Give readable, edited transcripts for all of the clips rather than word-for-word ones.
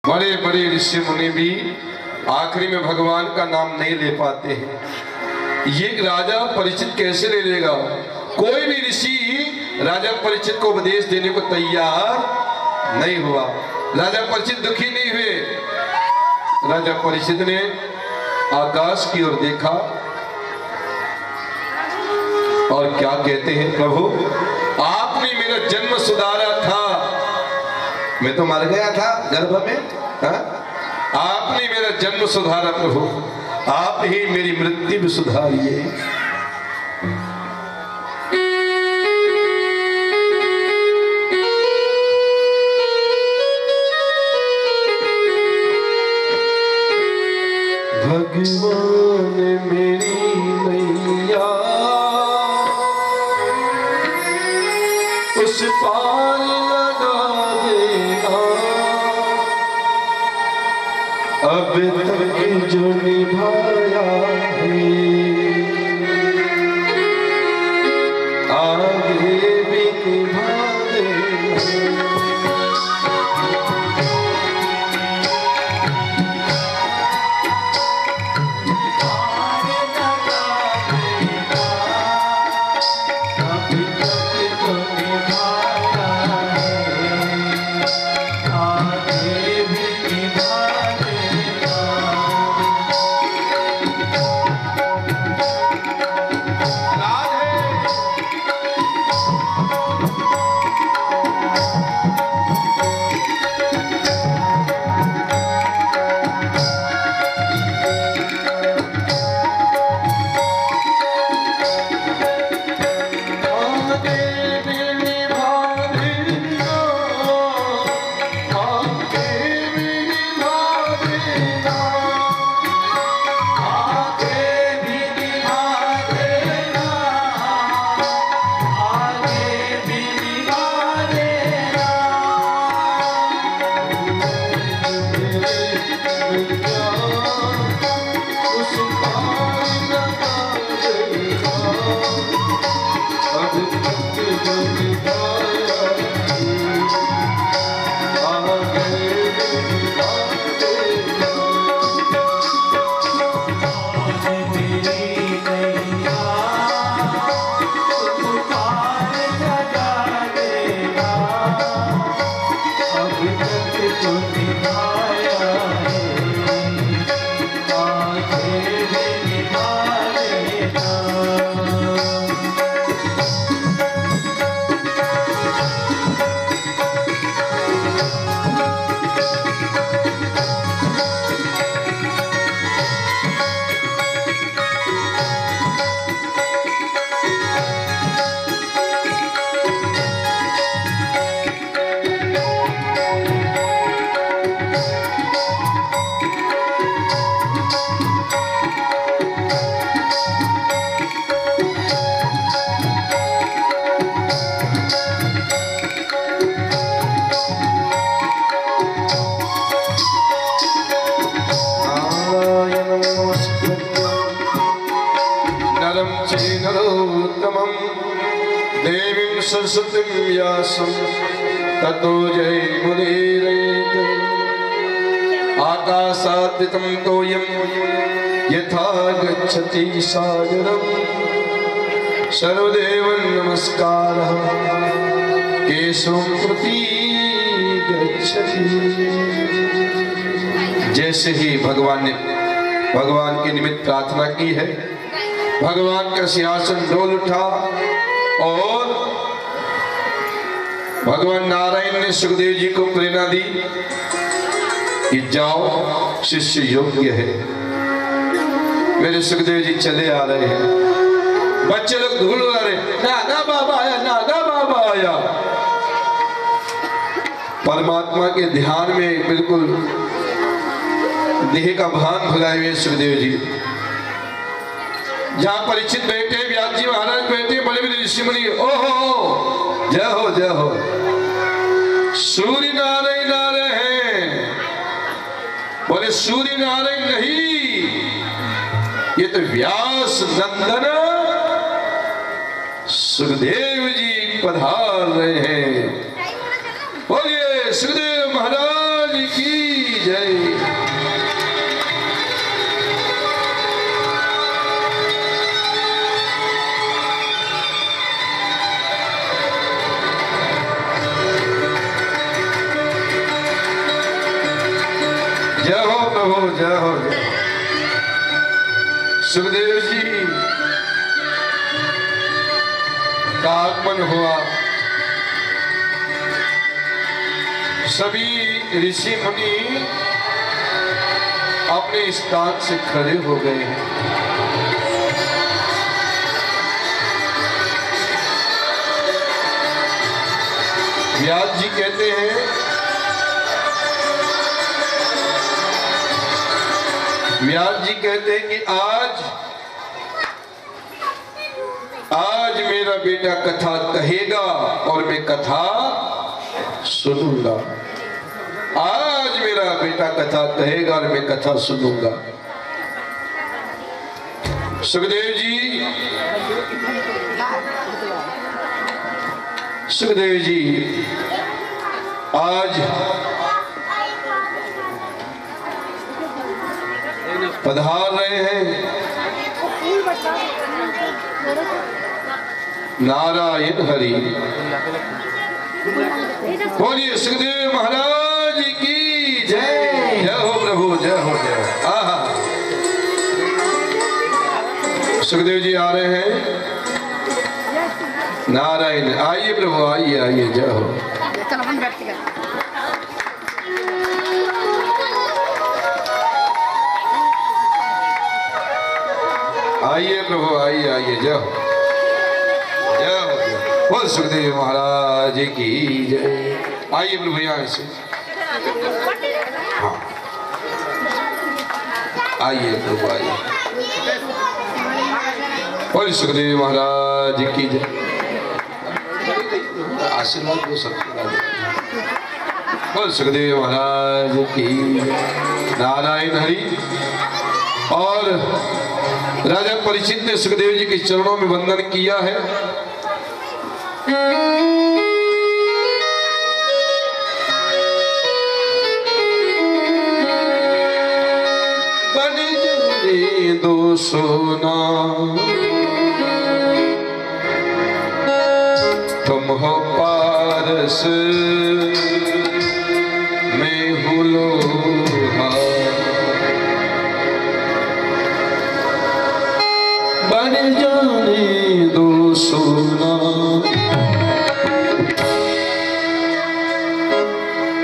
बड़े बड़े ऋषि मुनि भी आखिरी में भगवान का नाम नहीं ले पाते हैं। ये राजा परीक्षित कैसे ले लेगा? कोई भी ऋषि राजा परीक्षित को उपदेश देने को तैयार नहीं हुआ। राजा परीक्षित दुखी नहीं हुए। राजा परीक्षित ने आकाश की ओर देखा और क्या कहते हैं, प्रभु आपने मेरा जन्म सुधारा था, मैं तो मर गया था गर्भ में। आपने मेरा जन्म सुधारा प्रभु, आप ही मेरी मृत्यु भी सुधारिए। भगवान मेरी मैया उस पार लगा देना, अब तक जो निभाया है आगे भी निभा देना। सरस्वतीं व्यासं ततो जयमुदीरयेत्। आकाशाद्यतं तोयं यथा गच्छति सागरं, सर्वदेवं नमस्कारः केशवं प्रति गच्छति। जैसे ही भगवान ने भगवान के निमित्त प्रार्थना की है। भगवान का सिंहासन डोल उठा और भगवान नारायण ने सुखदेव जी को प्रेरणा दी कि जाओ, शिष्य योग्य है। मेरे सुखदेव जी चले आ रहे हैं, बच्चे लोग ढूंढ रहे, नागा बाबा आया, नागा बाबा आया। परमात्मा के ध्यान में बिल्कुल देह का भान भुलाए हुए सुखदेव जी, जहां परीक्षित बैठे, व्यास जी महाराज बैठे, बड़े बड़े ऋषि मुनि, ओहो जय हो जय हो, सूर्य नारायण आ रहे हैं। बोले सूर्य नारायण नहीं, ये तो व्यास नंदन सुखदेव जी पधार रहे हैं। बोलिए सुखदेव महाराज की जय। जय हो प्रभु, जय हो। सुखदेव जी का आगमन हुआ, सभी ऋषि मुनि अपने स्थान से खड़े हो गए हैं। व्यास जी कहते हैं, व्यास जी कहते हैं कि आज मेरा बेटा कथा कहेगा और मैं कथा सुनूंगा। आज मेरा बेटा कथा कहेगा और मैं कथा सुनूंगा। सुखदेव जी आज पधार रहे हैं। नारायण हरि, बोलिए सुखदेव महाराज की जय। जय हो प्रभु, जय हो जय हो। आहा, सुखदेव जी आ रहे हैं। नारायण, आइए प्रभु, आइए आइए, जय हो। आइए प्रभु, आइए आइए, जय हो जय हो। बोल सुखदेव महाराज की जय। आइए प्रभु यहाँ से, हाँ आइए प्रभु, आइए। बोल सुखदेव महाराज की जय। आशीर्वाद दो सबको। बोल सुखदेव महाराज की नारायण हरि। और राजा परीक्षित ने सुखदेव जी के चरणों में वंदन किया है। बन जाने दो सोना, तुम हो पारस, मैं हूँ लोहा। बन जाने दो सोना,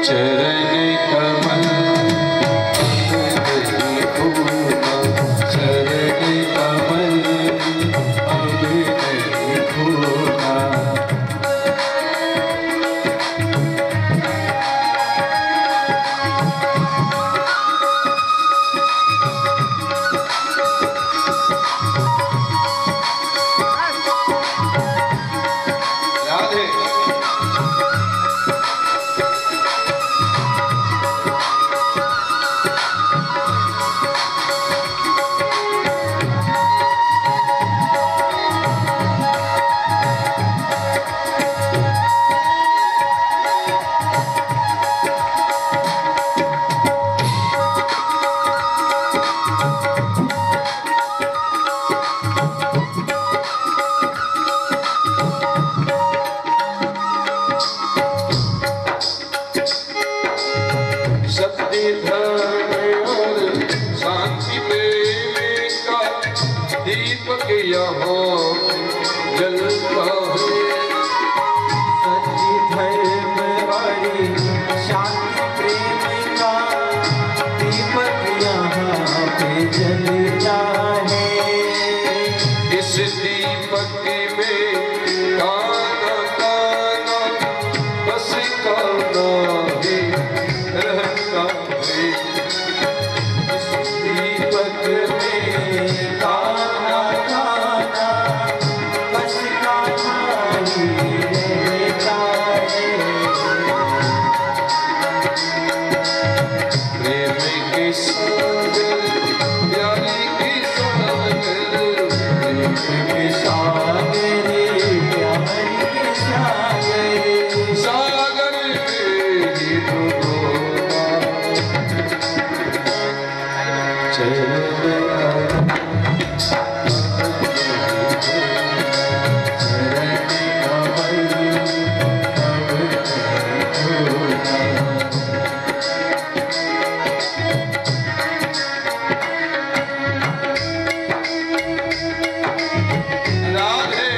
चरण कमल नहीं भूलना, चरण कमल अब नहीं भूलना। दीपक यहाँ जलता है। सच्ची धर्म हरि शांति प्रेम का दीपक यहाँ पे जलता है। इस दीपक में काना काना बस काना ही रहता है। इस दीपक में काना काना बस काना ही रहता है। प्रेम के सागर प्यारी के सागर प्रेम के सागर प्यार के सागर सागर में ही डूबोगा। राधे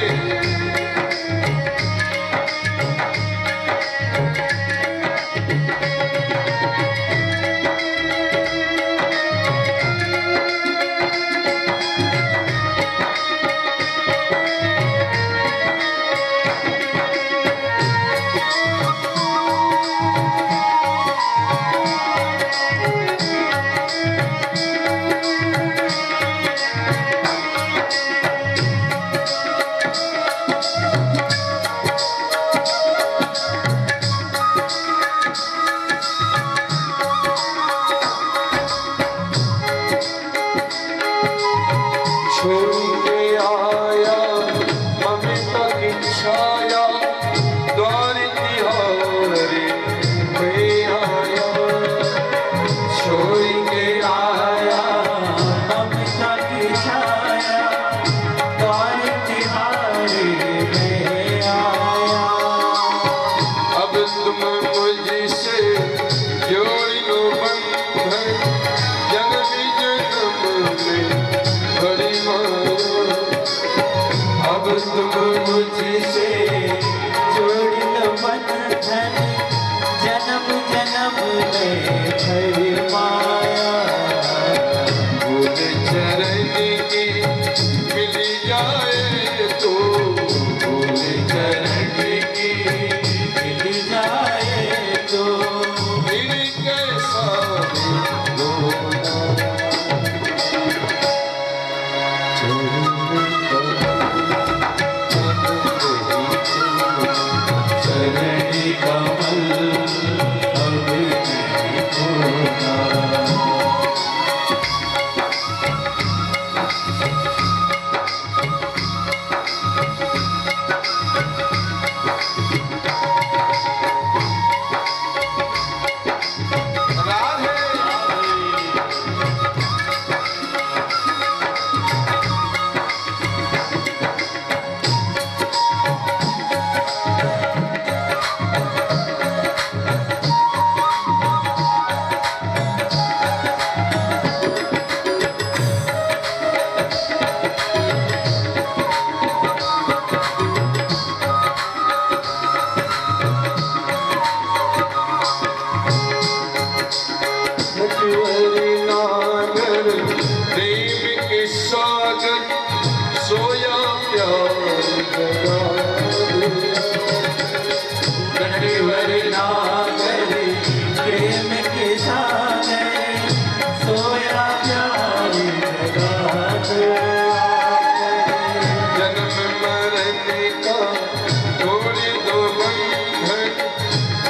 छोड़ के आया ममता की छाया द्वार तिहारी में आया। छोड़ के आया ममता की छाया द्वार तिहारी में आया। अब तुम मुझसे जोड़ लो बंधन जन्म जन्म में बड़ी माया। अब तुम मुझसे जोड़ लो बंधन जन्म जन्म में भरी माया। भूल चरण की मिल जाए तो भूल चरण की मिल जाए तो फिर कैसा होना। चरण कमल अब नहीं खोना। सोया प्यार जगा गढ़वर नागर प्रेम के सागर सोया प्यार जगात जन्म मरने का तोड़ दो बंधन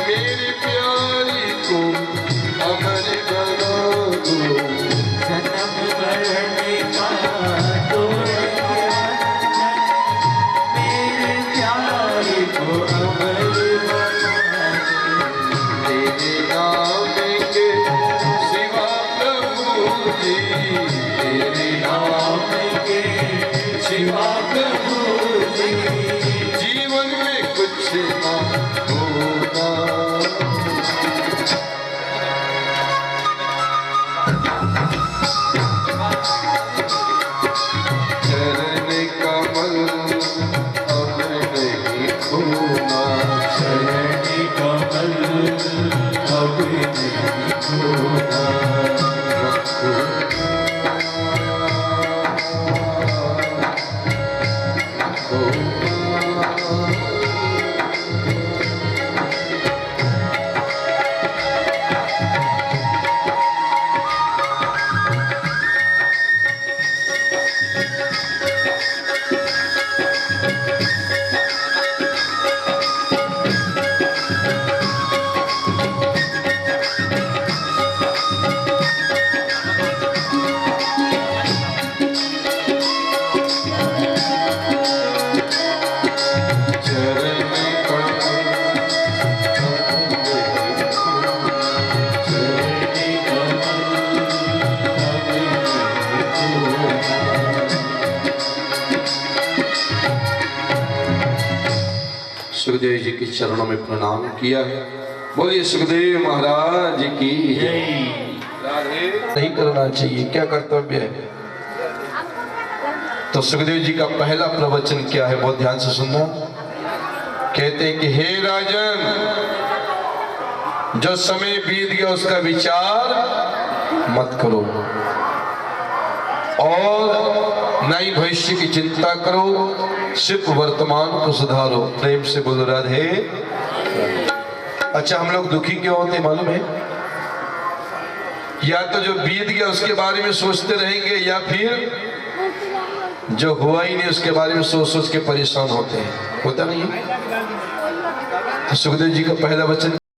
मेरी प्यारी को अमर बना दो। जन्म मरने का तो सुखदेव जी के चरणों में प्रणाम किया। बोलिए सुखदेव महाराज की जय। नहीं करना चाहिए, क्या कर्तव्य है? तो सुखदेव जी का पहला प्रवचन क्या है, बहुत ध्यान से सुनना। कहते हैं कि हे राजन, जो समय बीत गया उसका विचार मत करो और न ही भविष्य की चिंता करो, सिर्फ वर्तमान को सुधारो। प्रेम से बोलो राधे। अच्छा, हम लोग दुखी क्यों होते मालूम है? या तो जो बीत गया उसके बारे में सोचते रहेंगे, या फिर जो हुआ ही नहीं उसके बारे में सोच सोच के परेशान होते हैं। होता नहीं है? तो सुखदेव जी का पहला वचन